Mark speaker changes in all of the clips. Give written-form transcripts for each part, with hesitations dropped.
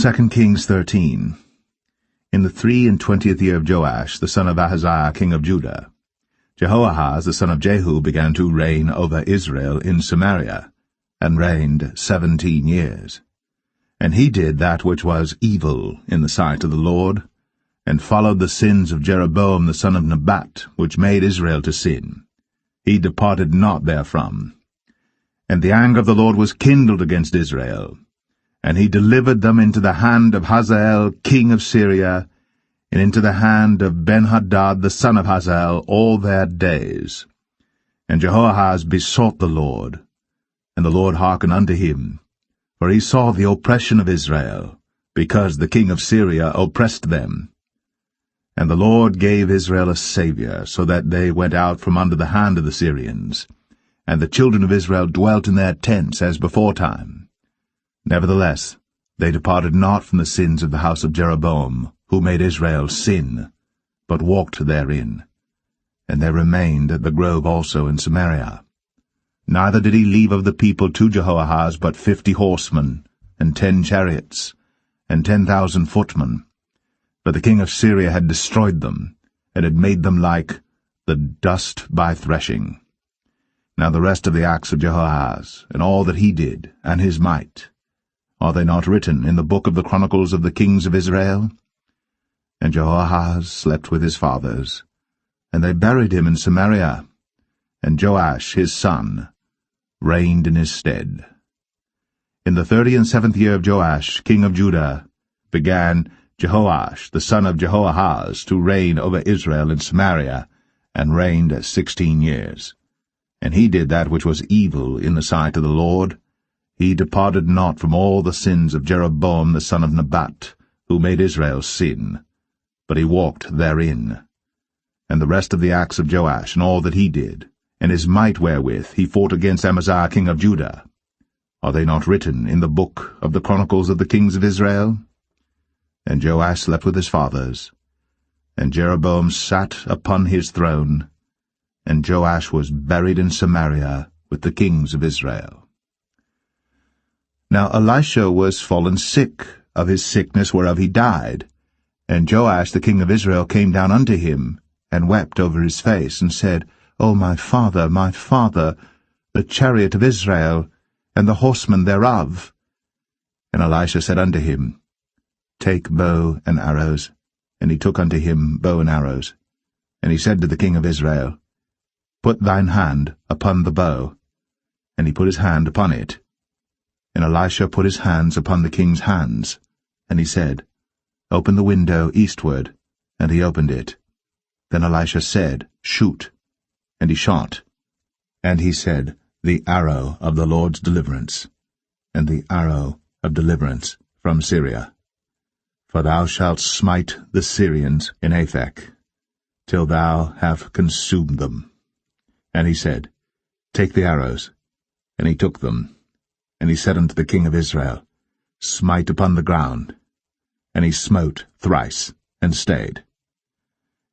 Speaker 1: 2 Kings 13. In the 23 year of Joash, the son of Ahaziah, king of Judah, Jehoahaz, the son of Jehu, began to reign over Israel in Samaria, and reigned 17 years. And he did that which was evil in the sight of the Lord, and followed the sins of Jeroboam the son of Nebat, which made Israel to sin. He departed not therefrom. And the anger of the Lord was kindled against Israel, and he delivered them into the hand of Hazael king of Syria, and into the hand of Benhadad the son of Hazael all their days. And Jehoahaz besought the Lord, and the Lord hearkened unto him, for he saw the oppression of Israel, because the king of Syria oppressed them. And the Lord gave Israel a Saviour, so that they went out from under the hand of the Syrians, and the children of Israel dwelt in their tents as beforetime. Nevertheless, they departed not from the sins of the house of Jeroboam, who made Israel sin, but walked therein. And they remained at the grove also in Samaria. Neither did he leave of the people to Jehoahaz but 50 horsemen, and 10 chariots, and 10,000 footmen. For the king of Syria had destroyed them, and had made them like the dust by threshing. Now the rest of the acts of Jehoahaz, and all that he did, and his might, are they not written in the book of the chronicles of the kings of Israel? And Jehoahaz slept with his fathers, and they buried him in Samaria, and Joash his son reigned in his stead. In the 37th year of Joash, king of Judah, began Jehoash the son of Jehoahaz to reign over Israel in Samaria, and reigned 16 years. And he did that which was evil in the sight of the Lord. He departed not from all the sins of Jeroboam the son of Nebat, who made Israel sin, but he walked therein. And the rest of the acts of Joash, and all that he did, and his might wherewith he fought against Amaziah king of Judah, are they not written in the book of the chronicles of the kings of Israel? And Joash slept with his fathers, and Jeroboam sat upon his throne, and Joash was buried in Samaria with the kings of Israel. Now Elisha was fallen sick of his sickness whereof he died, and Joash the king of Israel came down unto him, and wept over his face, and said, O my father, the chariot of Israel, and the horsemen thereof. And Elisha said unto him, Take bow and arrows. And he took unto him bow and arrows. And he said to the king of Israel, Put thine hand upon the bow. And he put his hand upon it. And Elisha put his hands upon the king's hands. And he said, Open the window eastward. And he opened it. Then Elisha said, Shoot. And he shot. And he said, The arrow of the Lord's deliverance, and the arrow of deliverance from Syria. For thou shalt smite the Syrians in Aphek, till thou have consumed them. And he said, Take the arrows. And he took them. And he said unto the king of Israel, Smite upon the ground. And he smote thrice, and stayed.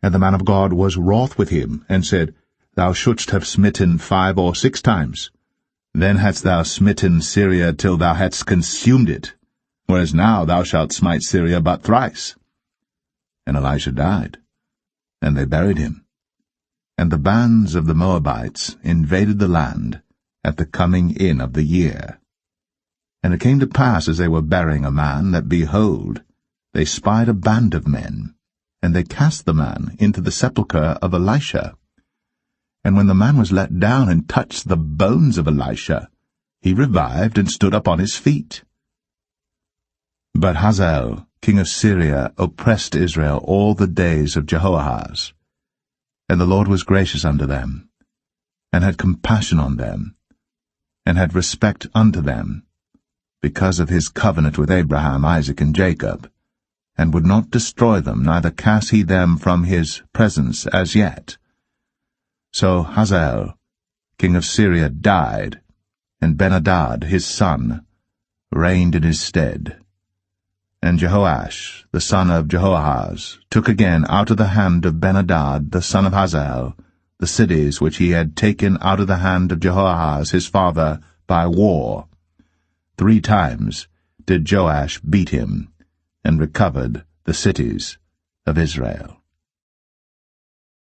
Speaker 1: And the man of God was wroth with him, and said, Thou shouldst have smitten 5 or 6 times. Then hadst thou smitten Syria till thou hadst consumed it, whereas now thou shalt smite Syria but thrice. And Elisha died, and they buried him. And the bands of the Moabites invaded the land at the coming in of the year. And it came to pass, as they were burying a man, that, behold, they spied a band of men, and they cast the man into the sepulchre of Elisha. And when the man was let down and touched the bones of Elisha, he revived and stood up on his feet. But Hazael, king of Syria, oppressed Israel all the days of Jehoahaz. And the Lord was gracious unto them, and had compassion on them, and had respect unto them, because of his covenant with Abraham, Isaac, and Jacob, and would not destroy them, neither cast he them from his presence as yet. So Hazael, king of Syria, died, and Benhadad his son reigned in his stead. And Jehoash, the son of Jehoahaz, took again out of the hand of Benhadad the son of Hazael the cities which he had taken out of the hand of Jehoahaz his father by war. 3 times did Joash beat him, and recovered the cities of Israel.